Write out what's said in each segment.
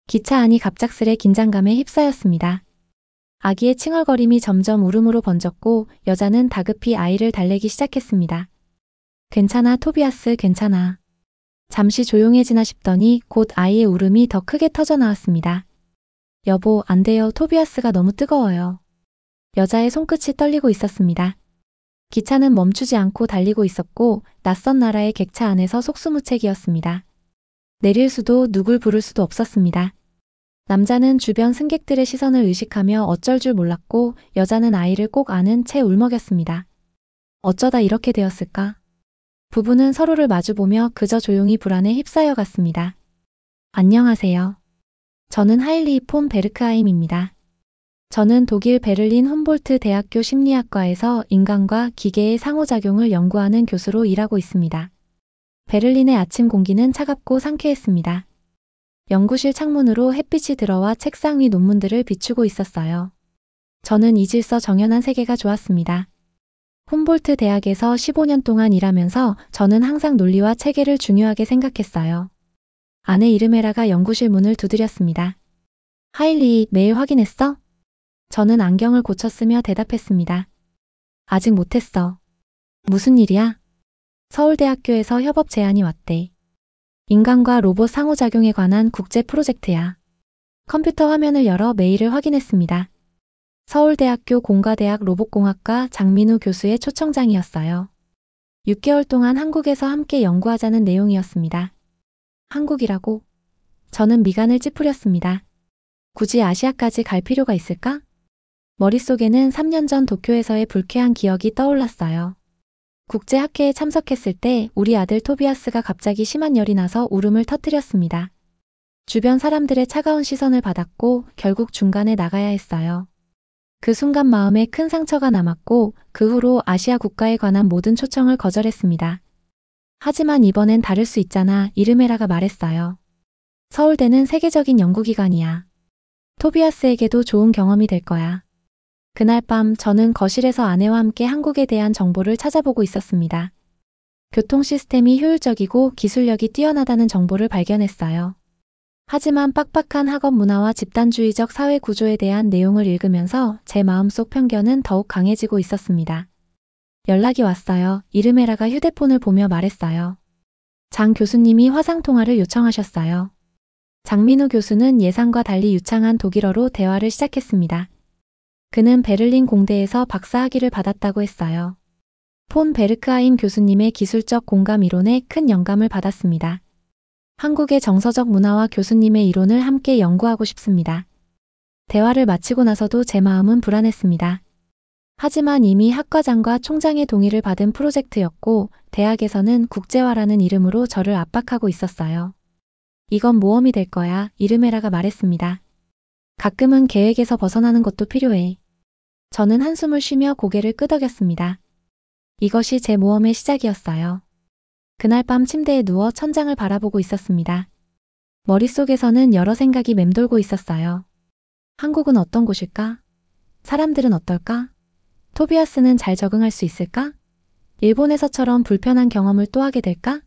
기차 안이 갑작스레 긴장감에 휩싸였습니다. 아기의 칭얼거림이 점점 울음으로 번졌고 여자는 다급히 아이를 달래기 시작했습니다. 괜찮아, 토비아스, 괜찮아. 잠시 조용해지나 싶더니 곧 아이의 울음이 더 크게 터져나왔습니다. 여보, 안 돼요. 토비아스가 너무 뜨거워요. 여자의 손끝이 떨리고 있었습니다. 기차는 멈추지 않고 달리고 있었고 낯선 나라의 객차 안에서 속수무책이었습니다. 내릴 수도 누굴 부를 수도 없었습니다. 남자는 주변 승객들의 시선을 의식하며 어쩔 줄 몰랐고 여자는 아이를 꼭 안은 채 울먹였습니다. 어쩌다 이렇게 되었을까? 부부는 서로를 마주보며 그저 조용히 불안에 휩싸여 갔습니다. 안녕하세요. 저는 하일리 폰 베르크하임입니다. 저는 독일 베를린 훔볼트 대학교 심리학과에서 인간과 기계의 상호작용을 연구하는 교수로 일하고 있습니다. 베를린의 아침 공기는 차갑고 상쾌했습니다. 연구실 창문으로 햇빛이 들어와 책상 위 논문들을 비추고 있었어요. 저는 이질서 정연한 세계가 좋았습니다. 훔볼트 대학에서 15년 동안 일하면서 저는 항상 논리와 체계를 중요하게 생각했어요. 아내 이르메라가 연구실 문을 두드렸습니다. 하일리, 메일 확인했어? 저는 안경을 고쳤으며 대답했습니다. 아직 못했어. 무슨 일이야? 서울대학교에서 협업 제안이 왔대. 인간과 로봇 상호작용에 관한 국제 프로젝트야. 컴퓨터 화면을 열어 메일을 확인했습니다. 서울대학교 공과대학 로봇공학과 장민우 교수의 초청장이었어요. 6개월 동안 한국에서 함께 연구하자는 내용이었습니다. 한국이라고? 저는 미간을 찌푸렸습니다. 굳이 아시아까지 갈 필요가 있을까? 머릿속에는 3년 전 도쿄에서의 불쾌한 기억이 떠올랐어요. 국제학회에 참석했을 때 우리 아들 토비아스가 갑자기 심한 열이 나서 울음을 터뜨렸습니다. 주변 사람들의 차가운 시선을 받았고 결국 중간에 나가야 했어요. 그 순간 마음에 큰 상처가 남았고 그 후로 아시아 국가에 관한 모든 초청을 거절했습니다. 하지만 이번엔 다를 수 있잖아, 이르메라가 말했어요. 서울대는 세계적인 연구기관이야. 토비아스에게도 좋은 경험이 될 거야. 그날 밤 저는 거실에서 아내와 함께 한국에 대한 정보를 찾아보고 있었습니다. 교통 시스템이 효율적이고 기술력이 뛰어나다는 정보를 발견했어요. 하지만 빡빡한 학업 문화와 집단주의적 사회 구조에 대한 내용을 읽으면서 제 마음속 편견은 더욱 강해지고 있었습니다. 연락이 왔어요. 이르메라가 휴대폰을 보며 말했어요. 장 교수님이 화상통화를 요청하셨어요. 장민우 교수는 예상과 달리 유창한 독일어로 대화를 시작했습니다. 그는 베를린 공대에서 박사학위를 받았다고 했어요. 폰 베르크하임 교수님의 기술적 공감 이론에 큰 영감을 받았습니다. 한국의 정서적 문화와 교수님의 이론을 함께 연구하고 싶습니다. 대화를 마치고 나서도 제 마음은 불안했습니다. 하지만 이미 학과장과 총장의 동의를 받은 프로젝트였고 대학에서는 국제화라는 이름으로 저를 압박하고 있었어요. 이건 모험이 될 거야, 이르메라가 말했습니다. 가끔은 계획에서 벗어나는 것도 필요해. 저는 한숨을 쉬며 고개를 끄덕였습니다. 이것이 제 모험의 시작이었어요. 그날 밤 침대에 누워 천장을 바라보고 있었습니다. 머릿속에서는 여러 생각이 맴돌고 있었어요. 한국은 어떤 곳일까? 사람들은 어떨까? 토비아스는 잘 적응할 수 있을까? 일본에서처럼 불편한 경험을 또 하게 될까?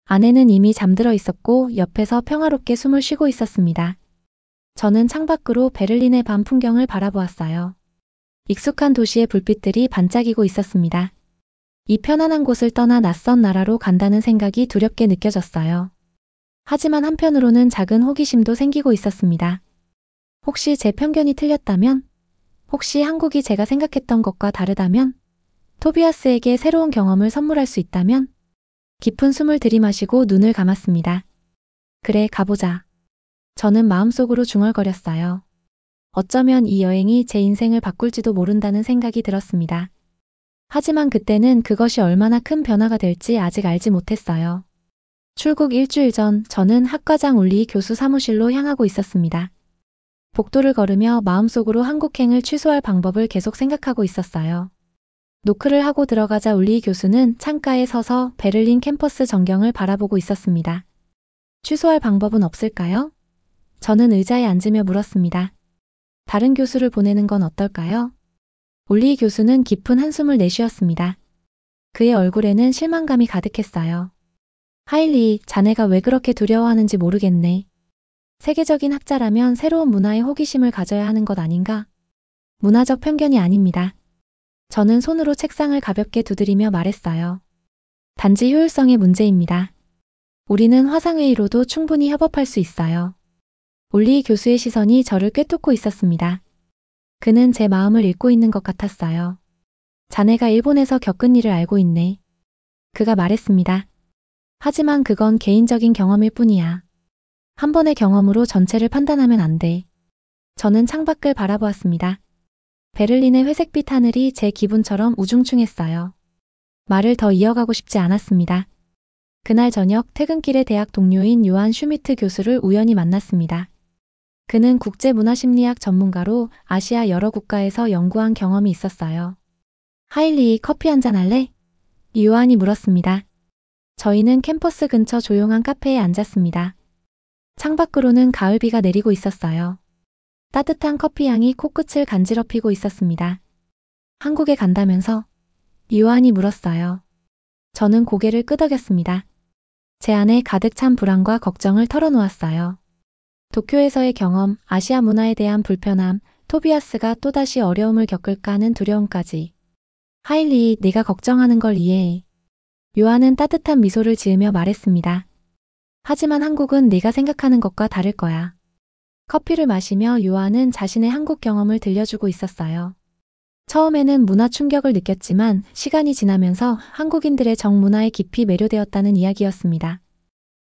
아내는 이미 잠들어 있었고 옆에서 평화롭게 숨을 쉬고 있었습니다. 저는 창밖으로 베를린의 밤 풍경을 바라보았어요. 익숙한 도시의 불빛들이 반짝이고 있었습니다. 이 편안한 곳을 떠나 낯선 나라로 간다는 생각이 두렵게 느껴졌어요. 하지만 한편으로는 작은 호기심도 생기고 있었습니다. 혹시 제 편견이 틀렸다면? 혹시 한국이 제가 생각했던 것과 다르다면? 토비아스에게 새로운 경험을 선물할 수 있다면? 깊은 숨을 들이마시고 눈을 감았습니다. 그래, 가보자. 저는 마음속으로 중얼거렸어요. 어쩌면 이 여행이 제 인생을 바꿀지도 모른다는 생각이 들었습니다. 하지만 그때는 그것이 얼마나 큰 변화가 될지 아직 알지 못했어요. 출국 일주일 전 저는 학과장 울리 교수 사무실로 향하고 있었습니다. 복도를 걸으며 마음속으로 한국행을 취소할 방법을 계속 생각하고 있었어요. 노크를 하고 들어가자 울리 교수는 창가에 서서 베를린 캠퍼스 전경을 바라보고 있었습니다. 취소할 방법은 없을까요? 저는 의자에 앉으며 물었습니다. 다른 교수를 보내는 건 어떨까요? 올리 교수는 깊은 한숨을 내쉬었습니다. 그의 얼굴에는 실망감이 가득했어요. 하일리, 자네가 왜 그렇게 두려워하는지 모르겠네. 세계적인 학자라면 새로운 문화에 호기심을 가져야 하는 것 아닌가? 문화적 편견이 아닙니다. 저는 손으로 책상을 가볍게 두드리며 말했어요. 단지 효율성의 문제입니다. 우리는 화상회의로도 충분히 협업할 수 있어요. 올리 교수의 시선이 저를 꿰뚫고 있었습니다. 그는 제 마음을 읽고 있는 것 같았어요. 자네가 일본에서 겪은 일을 알고 있네. 그가 말했습니다. 하지만 그건 개인적인 경험일 뿐이야. 한 번의 경험으로 전체를 판단하면 안 돼. 저는 창밖을 바라보았습니다. 베를린의 회색빛 하늘이 제 기분처럼 우중충했어요. 말을 더 이어가고 싶지 않았습니다. 그날 저녁 퇴근길에 대학 동료인 요한 슈미트 교수를 우연히 만났습니다. 그는 국제문화심리학 전문가로 아시아 여러 국가에서 연구한 경험이 있었어요. 하일리, 커피 한잔 할래? 요한이 물었습니다. 저희는 캠퍼스 근처 조용한 카페에 앉았습니다. 창밖으로는 가을비가 내리고 있었어요. 따뜻한 커피 향이 코끝을 간지럽히고 있었습니다. 한국에 간다면서? 요한이 물었어요. 저는 고개를 끄덕였습니다. 제 안에 가득 찬 불안과 걱정을 털어놓았어요. 도쿄에서의 경험, 아시아 문화에 대한 불편함, 토비아스가 또다시 어려움을 겪을까 하는 두려움까지. 하일리, 네가 걱정하는 걸 이해해. 요한은 따뜻한 미소를 지으며 말했습니다. 하지만 한국은 네가 생각하는 것과 다를 거야. 커피를 마시며 요한은 자신의 한국 경험을 들려주고 있었어요. 처음에는 문화 충격을 느꼈지만 시간이 지나면서 한국인들의 정문화에 깊이 매료되었다는 이야기였습니다.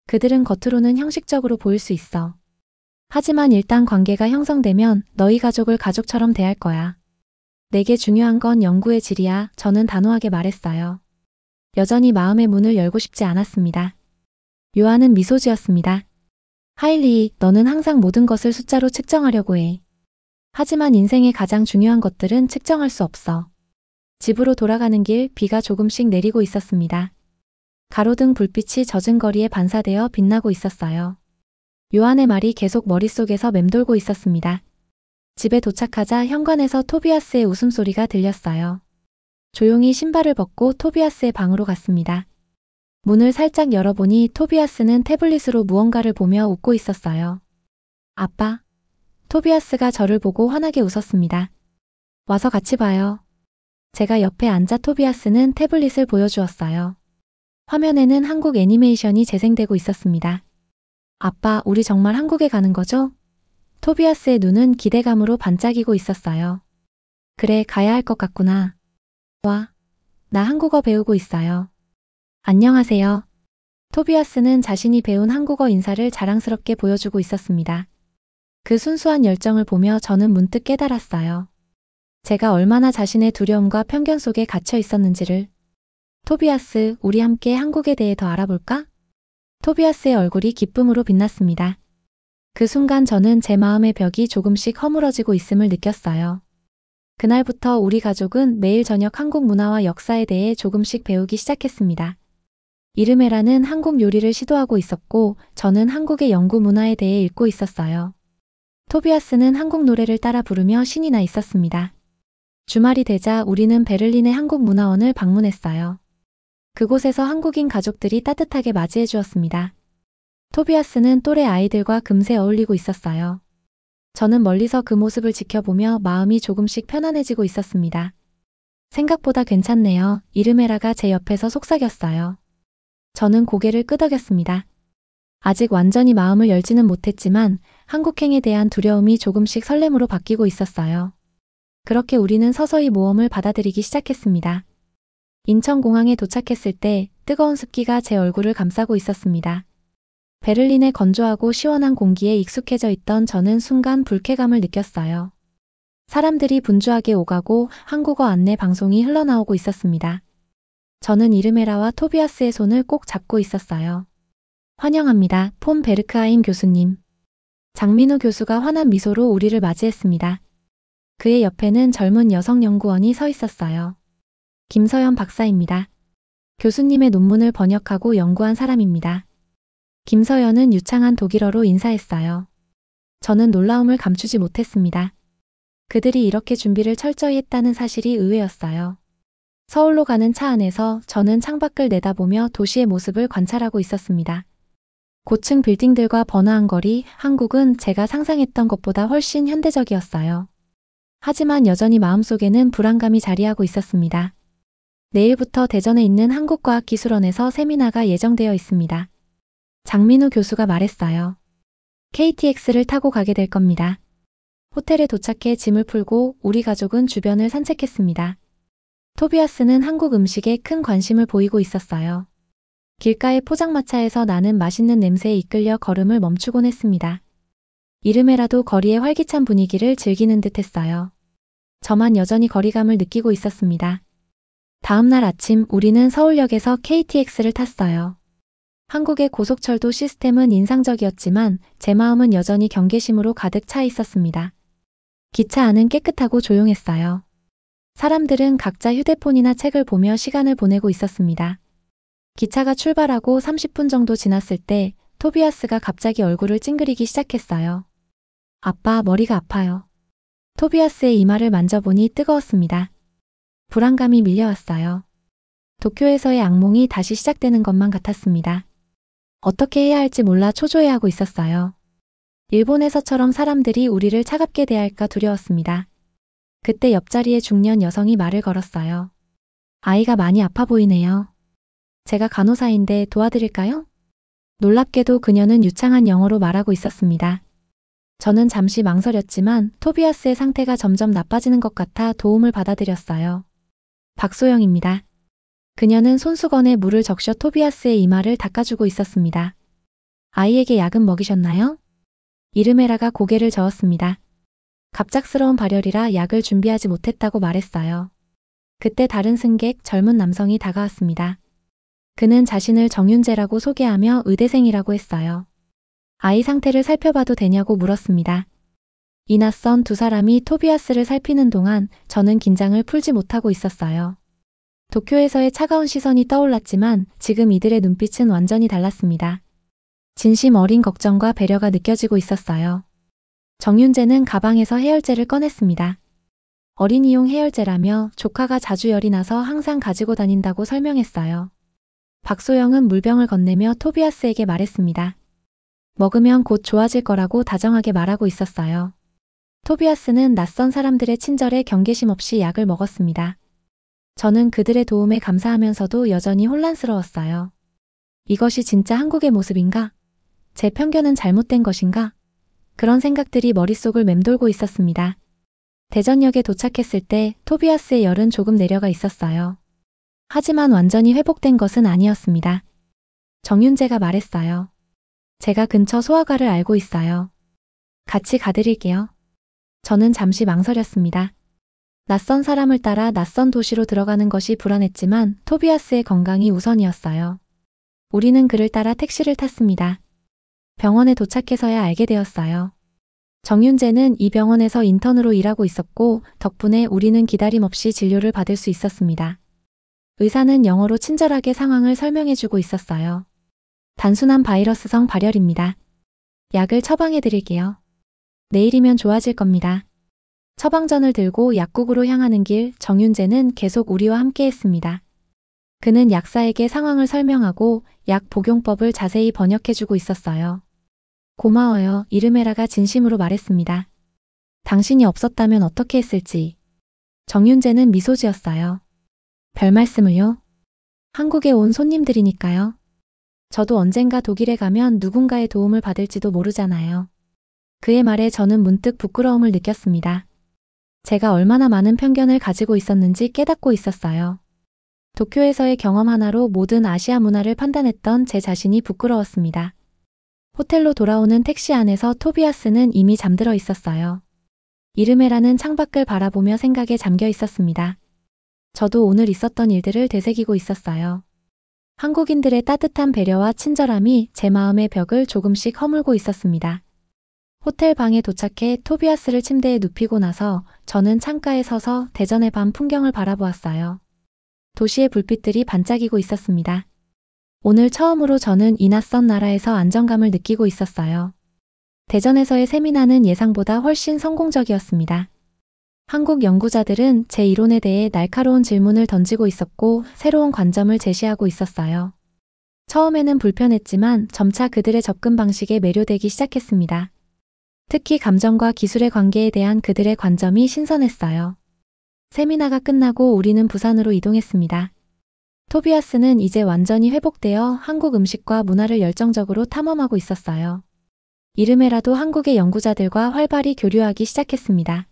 그들은 겉으로는 형식적으로 보일 수 있어. 하지만 일단 관계가 형성되면 너희 가족을 가족처럼 대할 거야. 내게 중요한 건 연구의 질이야. 저는 단호하게 말했어요. 여전히 마음의 문을 열고 싶지 않았습니다. 요한은 미소 지었습니다. 하일리, 너는 항상 모든 것을 숫자로 측정하려고 해. 하지만 인생의 가장 중요한 것들은 측정할 수 없어. 집으로 돌아가는 길 비가 조금씩 내리고 있었습니다. 가로등 불빛이 젖은 거리에 반사되어 빛나고 있었어요. 요한의 말이 계속 머릿속에서 맴돌고 있었습니다. 집에 도착하자 현관에서 토비아스의 웃음소리가 들렸어요. 조용히 신발을 벗고 토비아스의 방으로 갔습니다. 문을 살짝 열어보니 토비아스는 태블릿으로 무언가를 보며 웃고 있었어요. 아빠. 토비아스가 저를 보고 환하게 웃었습니다. 와서 같이 봐요. 제가 옆에 앉아 토비아스는 태블릿을 보여주었어요. 화면에는 한국 애니메이션이 재생되고 있었습니다. 아빠, 우리 정말 한국에 가는 거죠? 토비아스의 눈은 기대감으로 반짝이고 있었어요. 그래, 가야 할 것 같구나. 와, 나 한국어 배우고 있어요. 안녕하세요. 토비아스는 자신이 배운 한국어 인사를 자랑스럽게 보여주고 있었습니다. 그 순수한 열정을 보며 저는 문득 깨달았어요. 제가 얼마나 자신의 두려움과 편견 속에 갇혀 있었는지를. 토비아스, 우리 함께 한국에 대해 더 알아볼까? 토비아스의 얼굴이 기쁨으로 빛났습니다. 그 순간 저는 제 마음의 벽이 조금씩 허물어지고 있음을 느꼈어요. 그날부터 우리 가족은 매일 저녁 한국 문화와 역사에 대해 조금씩 배우기 시작했습니다. 이르메라는 한국 요리를 시도하고 있었고 저는 한국의 연구 문화에 대해 읽고 있었어요. 토비아스는 한국 노래를 따라 부르며 신이 나 있었습니다. 주말이 되자 우리는 베를린의 한국문화원을 방문했어요. 그곳에서 한국인 가족들이 따뜻하게 맞이해 주었습니다. 토비아스는 또래 아이들과 금세 어울리고 있었어요. 저는 멀리서 그 모습을 지켜보며 마음이 조금씩 편안해지고 있었습니다. 생각보다 괜찮네요. 이르메라가 제 옆에서 속삭였어요. 저는 고개를 끄덕였습니다. 아직 완전히 마음을 열지는 못했지만 한국행에 대한 두려움이 조금씩 설렘으로 바뀌고 있었어요. 그렇게 우리는 서서히 모험을 받아들이기 시작했습니다. 인천공항에 도착했을 때 뜨거운 습기가 제 얼굴을 감싸고 있었습니다. 베를린의 건조하고 시원한 공기에 익숙해져 있던 저는 순간 불쾌감을 느꼈어요. 사람들이 분주하게 오가고 한국어 안내 방송이 흘러나오고 있었습니다. 저는 이르메라와 토비아스의 손을 꼭 잡고 있었어요. 환영합니다, 폰 베르크하임 교수님. 장민우 교수가 환한 미소로 우리를 맞이했습니다. 그의 옆에는 젊은 여성 연구원이 서 있었어요. 김서연 박사입니다. 교수님의 논문을 번역하고 연구한 사람입니다. 김서연은 유창한 독일어로 인사했어요. 저는 놀라움을 감추지 못했습니다. 그들이 이렇게 준비를 철저히 했다는 사실이 의외였어요. 서울로 가는 차 안에서 저는 창밖을 내다보며 도시의 모습을 관찰하고 있었습니다. 고층 빌딩들과 번화한 거리, 한국은 제가 상상했던 것보다 훨씬 현대적이었어요. 하지만 여전히 마음속에는 불안감이 자리하고 있었습니다. 내일부터 대전에 있는 한국과학기술원에서 세미나가 예정되어 있습니다. 장민우 교수가 말했어요. KTX를 타고 가게 될 겁니다. 호텔에 도착해 짐을 풀고 우리 가족은 주변을 산책했습니다. 토비아스는 한국 음식에 큰 관심을 보이고 있었어요. 길가의 포장마차에서 나는 맛있는 냄새에 이끌려 걸음을 멈추곤 했습니다. 이름에라도 거리의 활기찬 분위기를 즐기는 듯 했어요. 저만 여전히 거리감을 느끼고 있었습니다. 다음 날 아침 우리는 서울역에서 KTX를 탔어요. 한국의 고속철도 시스템은 인상적이었지만 제 마음은 여전히 경계심으로 가득 차 있었습니다. 기차 안은 깨끗하고 조용했어요. 사람들은 각자 휴대폰이나 책을 보며 시간을 보내고 있었습니다. 기차가 출발하고 30분 정도 지났을 때 토비아스가 갑자기 얼굴을 찡그리기 시작했어요. 아빠, 머리가 아파요. 토비아스의 이마를 만져보니 뜨거웠습니다. 불안감이 밀려왔어요. 도쿄에서의 악몽이 다시 시작되는 것만 같았습니다. 어떻게 해야 할지 몰라 초조해하고 있었어요. 일본에서처럼 사람들이 우리를 차갑게 대할까 두려웠습니다. 그때 옆자리의 중년 여성이 말을 걸었어요. 아이가 많이 아파 보이네요. 제가 간호사인데 도와드릴까요? 놀랍게도 그녀는 유창한 영어로 말하고 있었습니다. 저는 잠시 망설였지만 토비아스의 상태가 점점 나빠지는 것 같아 도움을 받아들였어요. 박소영입니다. 그녀는 손수건에 물을 적셔 토비아스의 이마를 닦아주고 있었습니다. 아이에게 약은 먹이셨나요? 이르메라가 고개를 저었습니다. 갑작스러운 발열이라 약을 준비하지 못했다고 말했어요. 그때 다른 승객 젊은 남성이 다가왔습니다. 그는 자신을 정윤재라고 소개하며 의대생이라고 했어요. 아이 상태를 살펴봐도 되냐고 물었습니다. 이 낯선 두 사람이 토비아스를 살피는 동안 저는 긴장을 풀지 못하고 있었어요. 도쿄에서의 차가운 시선이 떠올랐지만 지금 이들의 눈빛은 완전히 달랐습니다. 진심 어린 걱정과 배려가 느껴지고 있었어요. 정윤재는 가방에서 해열제를 꺼냈습니다. 어린이용 해열제라며 조카가 자주 열이 나서 항상 가지고 다닌다고 설명했어요. 박소영은 물병을 건네며 토비아스에게 말했습니다. 먹으면 곧 좋아질 거라고 다정하게 말하고 있었어요. 토비아스는 낯선 사람들의 친절에 경계심 없이 약을 먹었습니다. 저는 그들의 도움에 감사하면서도 여전히 혼란스러웠어요. 이것이 진짜 한국의 모습인가? 제 편견은 잘못된 것인가? 그런 생각들이 머릿속을 맴돌고 있었습니다. 대전역에 도착했을 때 토비아스의 열은 조금 내려가 있었어요. 하지만 완전히 회복된 것은 아니었습니다. 정윤재가 말했어요. 제가 근처 소아과를 알고 있어요. 같이 가드릴게요. 저는 잠시 망설였습니다. 낯선 사람을 따라 낯선 도시로 들어가는 것이 불안했지만 토비아스의 건강이 우선이었어요. 우리는 그를 따라 택시를 탔습니다. 병원에 도착해서야 알게 되었어요. 정윤재는 이 병원에서 인턴으로 일하고 있었고 덕분에 우리는 기다림 없이 진료를 받을 수 있었습니다. 의사는 영어로 친절하게 상황을 설명해주고 있었어요. 단순한 바이러스성 발열입니다. 약을 처방해 드릴게요. 내일이면 좋아질 겁니다. 처방전을 들고 약국으로 향하는 길 정윤재는 계속 우리와 함께 했습니다. 그는 약사에게 상황을 설명하고 약 복용법을 자세히 번역해주고 있었어요. 고마워요. 이르메라가 진심으로 말했습니다. 당신이 없었다면 어떻게 했을지. 정윤재는 미소 지었어요. 별 말씀을요. 한국에 온 손님들이니까요. 저도 언젠가 독일에 가면 누군가의 도움을 받을지도 모르잖아요. 그의 말에 저는 문득 부끄러움을 느꼈습니다. 제가 얼마나 많은 편견을 가지고 있었는지 깨닫고 있었어요. 도쿄에서의 경험 하나로 모든 아시아 문화를 판단했던 제 자신이 부끄러웠습니다. 호텔로 돌아오는 택시 안에서 토비아스는 이미 잠들어 있었어요. 이르메라는 창밖을 바라보며 생각에 잠겨 있었습니다. 저도 오늘 있었던 일들을 되새기고 있었어요. 한국인들의 따뜻한 배려와 친절함이 제 마음의 벽을 조금씩 허물고 있었습니다. 호텔 방에 도착해 토비아스를 침대에 눕히고 나서 저는 창가에 서서 대전의 밤 풍경을 바라보았어요. 도시의 불빛들이 반짝이고 있었습니다. 오늘 처음으로 저는 이 낯선 나라에서 안정감을 느끼고 있었어요. 대전에서의 세미나는 예상보다 훨씬 성공적이었습니다. 한국 연구자들은 제 이론에 대해 날카로운 질문을 던지고 있었고 새로운 관점을 제시하고 있었어요. 처음에는 불편했지만 점차 그들의 접근 방식에 매료되기 시작했습니다. 특히 감정과 기술의 관계에 대한 그들의 관점이 신선했어요. 세미나가 끝나고 우리는 부산으로 이동했습니다. 토비아스는 이제 완전히 회복되어 한국 음식과 문화를 열정적으로 탐험하고 있었어요. 이름에라도 한국의 연구자들과 활발히 교류하기 시작했습니다.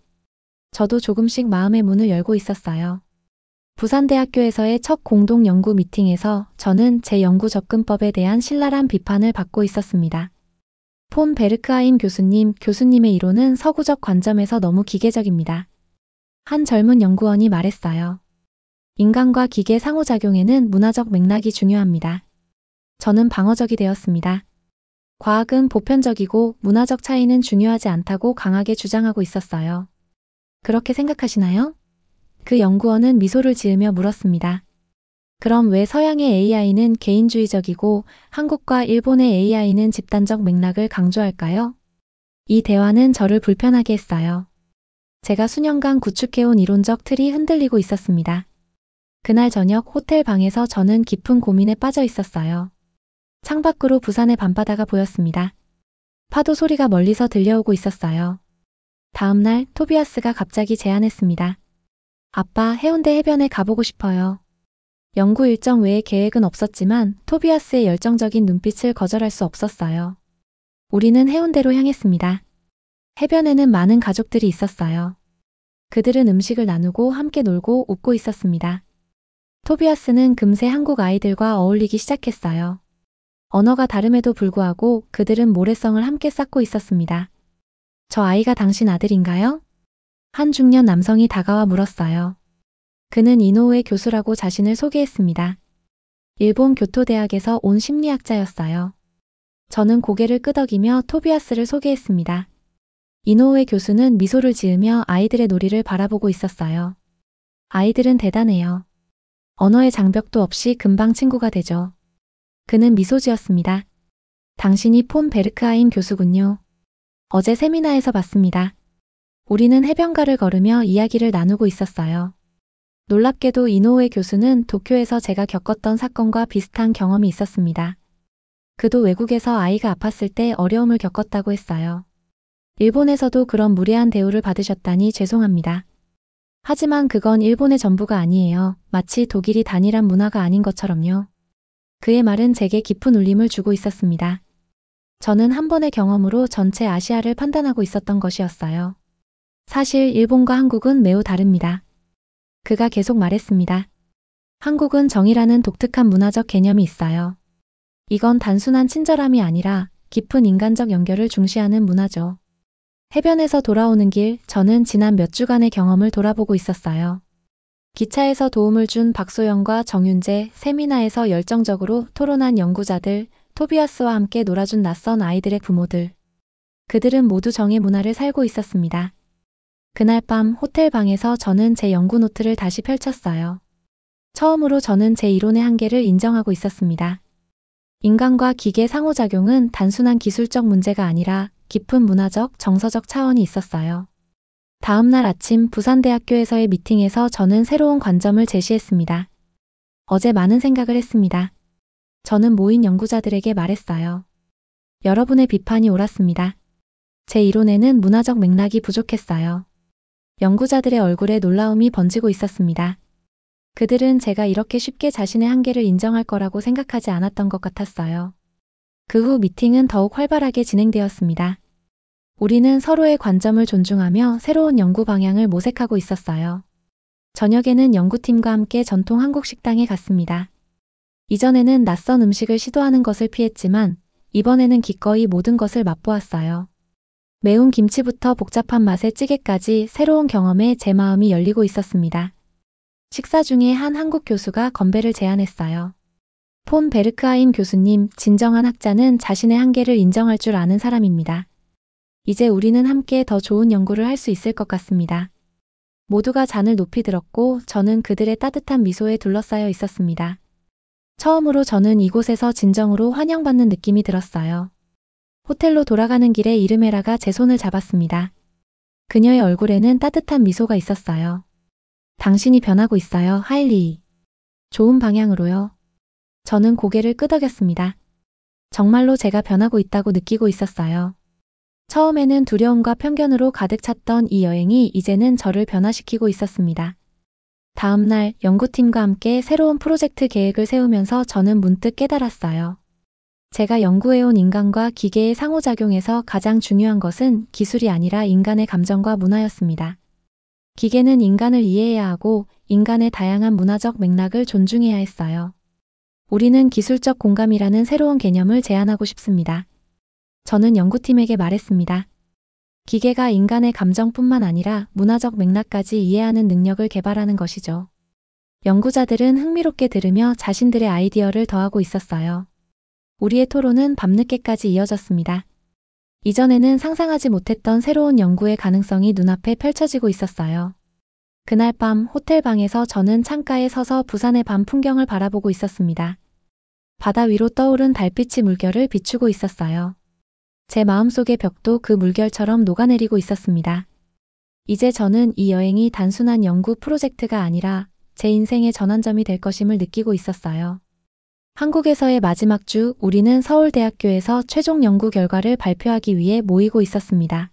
저도 조금씩 마음의 문을 열고 있었어요. 부산대학교에서의 첫 공동 연구 미팅에서 저는 제 연구 접근법에 대한 신랄한 비판을 받고 있었습니다. 폰 베르크하임 교수님의 이론은 서구적 관점에서 너무 기계적입니다. 한 젊은 연구원이 말했어요. 인간과 기계 상호작용에는 문화적 맥락이 중요합니다. 저는 방어적이 되었습니다. 과학은 보편적이고 문화적 차이는 중요하지 않다고 강하게 주장하고 있었어요. 그렇게 생각하시나요? 그 연구원은 미소를 지으며 물었습니다. 그럼 왜 서양의 AI는 개인주의적이고 한국과 일본의 AI는 집단적 맥락을 강조할까요? 이 대화는 저를 불편하게 했어요. 제가 수년간 구축해온 이론적 틀이 흔들리고 있었습니다. 그날 저녁 호텔 방에서 저는 깊은 고민에 빠져 있었어요. 창밖으로 부산의 밤바다가 보였습니다. 파도 소리가 멀리서 들려오고 있었어요. 다음 날 토비아스가 갑자기 제안했습니다. 아빠, 해운대 해변에 가보고 싶어요. 연구 일정 외에 계획은 없었지만 토비아스의 열정적인 눈빛을 거절할 수 없었어요. 우리는 해운대로 향했습니다. 해변에는 많은 가족들이 있었어요. 그들은 음식을 나누고 함께 놀고 웃고 있었습니다. 토비아스는 금세 한국 아이들과 어울리기 시작했어요. 언어가 다름에도 불구하고 그들은 모래성을 함께 쌓고 있었습니다. 저 아이가 당신 아들인가요? 한 중년 남성이 다가와 물었어요. 그는 이노우에 교수라고 자신을 소개했습니다. 일본 교토대학에서 온 심리학자였어요. 저는 고개를 끄덕이며 토비아스를 소개했습니다. 이노우에 교수는 미소를 지으며 아이들의 놀이를 바라보고 있었어요. 아이들은 대단해요. 언어의 장벽도 없이 금방 친구가 되죠. 그는 미소 지었습니다. 당신이 폰 베르크하임 교수군요. 어제 세미나에서 봤습니다. 우리는 해변가를 걸으며 이야기를 나누고 있었어요. 놀랍게도 이노우에 교수는 도쿄에서 제가 겪었던 사건과 비슷한 경험이 있었습니다. 그도 외국에서 아이가 아팠을 때 어려움을 겪었다고 했어요. 일본에서도 그런 무례한 대우를 받으셨다니 죄송합니다. 하지만 그건 일본의 전부가 아니에요. 마치 독일이 단일한 문화가 아닌 것처럼요. 그의 말은 제게 깊은 울림을 주고 있었습니다. 저는 한 번의 경험으로 전체 아시아를 판단하고 있었던 것이었어요. 사실 일본과 한국은 매우 다릅니다. 그가 계속 말했습니다. 한국은 정의라는 독특한 문화적 개념이 있어요. 이건 단순한 친절함이 아니라 깊은 인간적 연결을 중시하는 문화죠. 해변에서 돌아오는 길, 저는 지난 몇 주간의 경험을 돌아보고 있었어요. 기차에서 도움을 준 박소영과 정윤재, 세미나에서 열정적으로 토론한 연구자들, 토비아스와 함께 놀아준 낯선 아이들의 부모들. 그들은 모두 정의 문화를 살고 있었습니다. 그날 밤 호텔 방에서 저는 제 연구 노트를 다시 펼쳤어요. 처음으로 저는 제 이론의 한계를 인정하고 있었습니다. 인간과 기계 상호작용은 단순한 기술적 문제가 아니라 깊은 문화적, 정서적 차원이 있었어요. 다음 날 아침 부산대학교에서의 미팅에서 저는 새로운 관점을 제시했습니다. 어제 많은 생각을 했습니다. 저는 모인 연구자들에게 말했어요. 여러분의 비판이 옳았습니다. 제 이론에는 문화적 맥락이 부족했어요. 연구자들의 얼굴에 놀라움이 번지고 있었습니다. 그들은 제가 이렇게 쉽게 자신의 한계를 인정할 거라고 생각하지 않았던 것 같았어요. 그 후 미팅은 더욱 활발하게 진행되었습니다. 우리는 서로의 관점을 존중하며 새로운 연구 방향을 모색하고 있었어요. 저녁에는 연구팀과 함께 전통 한국 식당에 갔습니다. 이전에는 낯선 음식을 시도하는 것을 피했지만 이번에는 기꺼이 모든 것을 맛보았어요. 매운 김치부터 복잡한 맛의 찌개까지 새로운 경험에 제 마음이 열리고 있었습니다. 식사 중에 한 한국 교수가 건배를 제안했어요. 폰 베르크하임 교수님, 진정한 학자는 자신의 한계를 인정할 줄 아는 사람입니다. 이제 우리는 함께 더 좋은 연구를 할 수 있을 것 같습니다. 모두가 잔을 높이 들었고 저는 그들의 따뜻한 미소에 둘러싸여 있었습니다. 처음으로 저는 이곳에서 진정으로 환영받는 느낌이 들었어요. 호텔로 돌아가는 길에 이르메라가 제 손을 잡았습니다. 그녀의 얼굴에는 따뜻한 미소가 있었어요. 당신이 변하고 있어요, 하일리. 좋은 방향으로요. 저는 고개를 끄덕였습니다. 정말로 제가 변하고 있다고 느끼고 있었어요. 처음에는 두려움과 편견으로 가득 찼던 이 여행이 이제는 저를 변화시키고 있었습니다. 다음 날 연구팀과 함께 새로운 프로젝트 계획을 세우면서 저는 문득 깨달았어요. 제가 연구해온 인간과 기계의 상호작용에서 가장 중요한 것은 기술이 아니라 인간의 감정과 문화였습니다. 기계는 인간을 이해해야 하고 인간의 다양한 문화적 맥락을 존중해야 했어요. 우리는 기술적 공감이라는 새로운 개념을 제안하고 싶습니다. 저는 연구팀에게 말했습니다. 기계가 인간의 감정뿐만 아니라 문화적 맥락까지 이해하는 능력을 개발하는 것이죠. 연구자들은 흥미롭게 들으며 자신들의 아이디어를 더하고 있었어요. 우리의 토론은 밤늦게까지 이어졌습니다. 이전에는 상상하지 못했던 새로운 연구의 가능성이 눈앞에 펼쳐지고 있었어요. 그날 밤 호텔 방에서 저는 창가에 서서 부산의 밤 풍경을 바라보고 있었습니다. 바다 위로 떠오른 달빛이 물결을 비추고 있었어요. 제 마음속의 벽도 그 물결처럼 녹아내리고 있었습니다. 이제 저는 이 여행이 단순한 연구 프로젝트가 아니라 제 인생의 전환점이 될 것임을 느끼고 있었어요. 한국에서의 마지막 주, 우리는 서울대학교에서 최종 연구 결과를 발표하기 위해 모이고 있었습니다.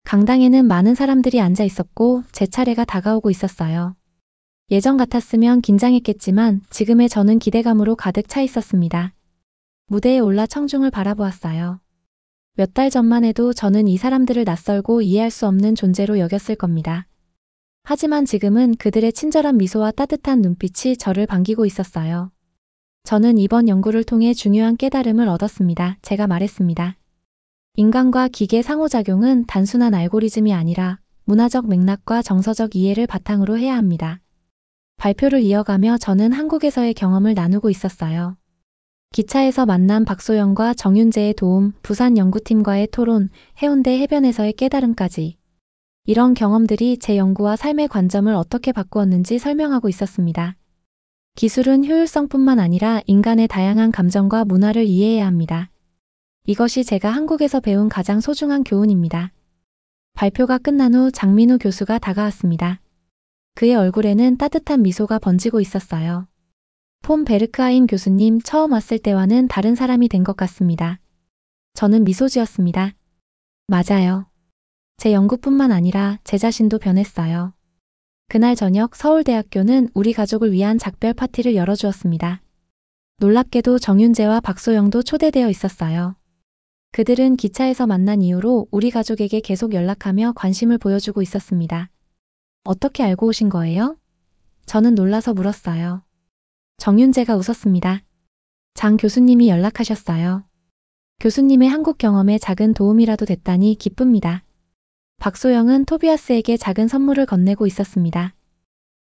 강당에는 많은 사람들이 앉아 있었고 제 차례가 다가오고 있었어요. 예전 같았으면 긴장했겠지만 지금의 저는 기대감으로 가득 차 있었습니다. 무대에 올라 청중을 바라보았어요. 몇 달 전만 해도 저는 이 사람들을 낯설고 이해할 수 없는 존재로 여겼을 겁니다. 하지만 지금은 그들의 친절한 미소와 따뜻한 눈빛이 저를 반기고 있었어요. 저는 이번 연구를 통해 중요한 깨달음을 얻었습니다. 제가 말했습니다. 인간과 기계 상호작용은 단순한 알고리즘이 아니라 문화적 맥락과 정서적 이해를 바탕으로 해야 합니다. 발표를 이어가며 저는 한국에서의 경험을 나누고 있었어요. 기차에서 만난 박소영과 정윤재의 도움, 부산 연구팀과의 토론, 해운대 해변에서의 깨달음까지. 이런 경험들이 제 연구와 삶의 관점을 어떻게 바꾸었는지 설명하고 있었습니다. 기술은 효율성뿐만 아니라 인간의 다양한 감정과 문화를 이해해야 합니다. 이것이 제가 한국에서 배운 가장 소중한 교훈입니다. 발표가 끝난 후 장민우 교수가 다가왔습니다. 그의 얼굴에는 따뜻한 미소가 번지고 있었어요. 폰 베르크하임 교수님, 처음 왔을 때와는 다른 사람이 된 것 같습니다. 저는 미소 지었습니다. 맞아요. 제 연구뿐만 아니라 제 자신도 변했어요. 그날 저녁 서울대학교는 우리 가족을 위한 작별 파티를 열어주었습니다. 놀랍게도 정윤재와 박소영도 초대되어 있었어요. 그들은 기차에서 만난 이후로 우리 가족에게 계속 연락하며 관심을 보여주고 있었습니다. 어떻게 알고 오신 거예요? 저는 놀라서 물었어요. 정윤재가 웃었습니다. 장 교수님이 연락하셨어요. 교수님의 한국 경험에 작은 도움이라도 됐다니 기쁩니다. 박소영은 토비아스에게 작은 선물을 건네고 있었습니다.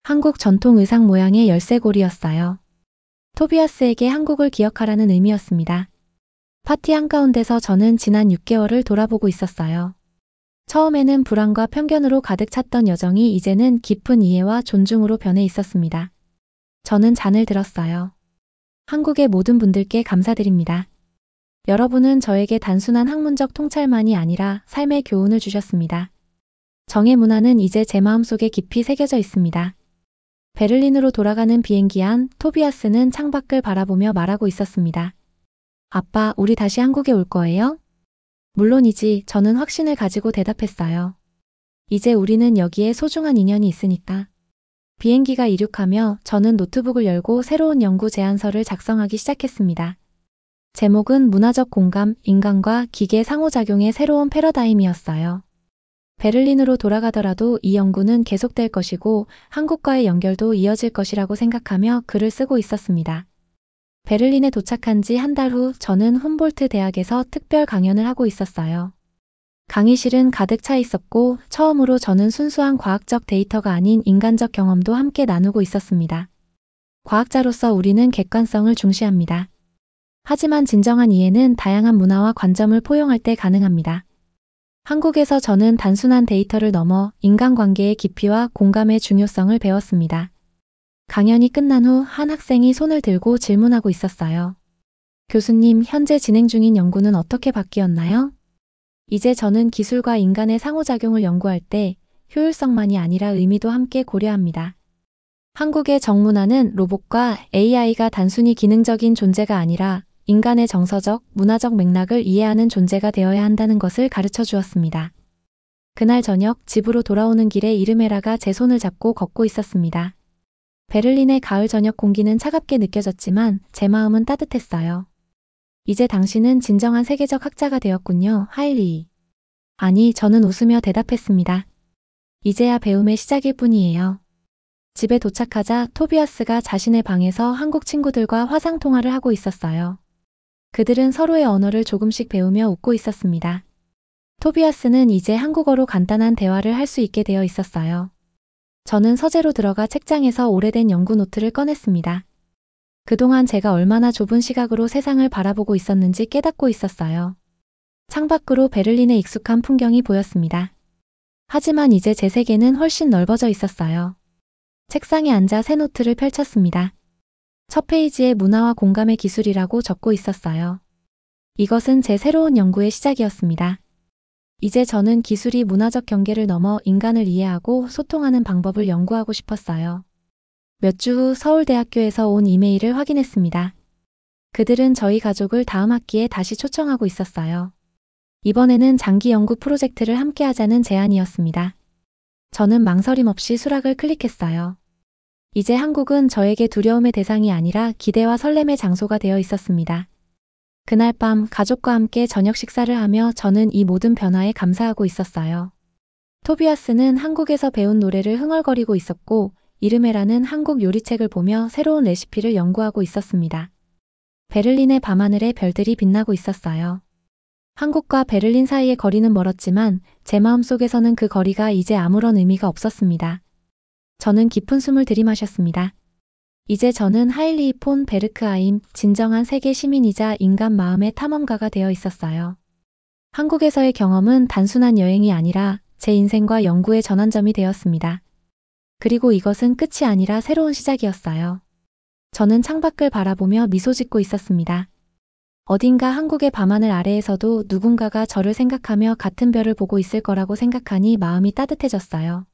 한국 전통 의상 모양의 열쇠고리였어요. 토비아스에게 한국을 기억하라는 의미였습니다. 파티 한가운데서 저는 지난 6개월을 돌아보고 있었어요. 처음에는 불안과 편견으로 가득 찼던 여정이 이제는 깊은 이해와 존중으로 변해 있었습니다. 저는 잔을 들었어요. 한국의 모든 분들께 감사드립니다. 여러분은 저에게 단순한 학문적 통찰만이 아니라 삶의 교훈을 주셨습니다. 정의 문화는 이제 제 마음속에 깊이 새겨져 있습니다. 베를린으로 돌아가는 비행기 안 토비아스는 창밖을 바라보며 말하고 있었습니다. 아빠, 우리 다시 한국에 올 거예요? 물론이지, 저는 확신을 가지고 대답했어요. 이제 우리는 여기에 소중한 인연이 있으니까. 비행기가 이륙하며 저는 노트북을 열고 새로운 연구 제안서를 작성하기 시작했습니다. 제목은 문화적 공감, 인간과 기계 상호작용의 새로운 패러다임이었어요. 베를린으로 돌아가더라도 이 연구는 계속될 것이고 한국과의 연결도 이어질 것이라고 생각하며 글을 쓰고 있었습니다. 베를린에 도착한 지 한 달 후 저는 훔볼트 대학에서 특별 강연을 하고 있었어요. 강의실은 가득 차 있었고 처음으로 저는 순수한 과학적 데이터가 아닌 인간적 경험도 함께 나누고 있었습니다. 과학자로서 우리는 객관성을 중시합니다. 하지만 진정한 이해는 다양한 문화와 관점을 포용할 때 가능합니다. 한국에서 저는 단순한 데이터를 넘어 인간관계의 깊이와 공감의 중요성을 배웠습니다. 강연이 끝난 후 한 학생이 손을 들고 질문하고 있었어요. 교수님, 현재 진행 중인 연구는 어떻게 바뀌었나요? 이제 저는 기술과 인간의 상호작용을 연구할 때 효율성만이 아니라 의미도 함께 고려합니다. 한국의 정문화는 로봇과 AI가 단순히 기능적인 존재가 아니라 인간의 정서적, 문화적 맥락을 이해하는 존재가 되어야 한다는 것을 가르쳐 주었습니다. 그날 저녁 집으로 돌아오는 길에 이르메라가 제 손을 잡고 걷고 있었습니다. 베를린의 가을 저녁 공기는 차갑게 느껴졌지만 제 마음은 따뜻했어요. 이제 당신은 진정한 세계적 학자가 되었군요, 하일리. 아니, 저는 웃으며 대답했습니다. 이제야 배움의 시작일 뿐이에요. 집에 도착하자 토비아스가 자신의 방에서 한국 친구들과 화상 통화를 하고 있었어요. 그들은 서로의 언어를 조금씩 배우며 웃고 있었습니다. 토비아스는 이제 한국어로 간단한 대화를 할 수 있게 되어 있었어요. 저는 서재로 들어가 책장에서 오래된 연구 노트를 꺼냈습니다. 그동안 제가 얼마나 좁은 시각으로 세상을 바라보고 있었는지 깨닫고 있었어요. 창밖으로 베를린의 익숙한 풍경이 보였습니다. 하지만 이제 제 세계는 훨씬 넓어져 있었어요. 책상에 앉아 새 노트를 펼쳤습니다. 첫 페이지에 문화와 공감의 기술이라고 적고 있었어요. 이것은 제 새로운 연구의 시작이었습니다. 이제 저는 기술이 문화적 경계를 넘어 인간을 이해하고 소통하는 방법을 연구하고 싶었어요. 몇 주 후 서울대학교에서 온 이메일을 확인했습니다. 그들은 저희 가족을 다음 학기에 다시 초청하고 있었어요. 이번에는 장기 연구 프로젝트를 함께 하자는 제안이었습니다. 저는 망설임 없이 수락을 클릭했어요. 이제 한국은 저에게 두려움의 대상이 아니라 기대와 설렘의 장소가 되어 있었습니다. 그날 밤 가족과 함께 저녁 식사를 하며 저는 이 모든 변화에 감사하고 있었어요. 토비아스는 한국에서 배운 노래를 흥얼거리고 있었고 이르메라는 한국 요리책을 보며 새로운 레시피를 연구하고 있었습니다. 베를린의 밤하늘에 별들이 빛나고 있었어요. 한국과 베를린 사이의 거리는 멀었지만 제 마음속에서는 그 거리가 이제 아무런 의미가 없었습니다. 저는 깊은 숨을 들이마셨습니다. 이제 저는 하일리 폰 베르크하임, 진정한 세계 시민이자 인간 마음의 탐험가가 되어 있었어요. 한국에서의 경험은 단순한 여행이 아니라 제 인생과 연구의 전환점이 되었습니다. 그리고 이것은 끝이 아니라 새로운 시작이었어요. 저는 창밖을 바라보며 미소 짓고 있었습니다. 어딘가 한국의 밤하늘 아래에서도 누군가가 저를 생각하며 같은 별을 보고 있을 거라고 생각하니 마음이 따뜻해졌어요.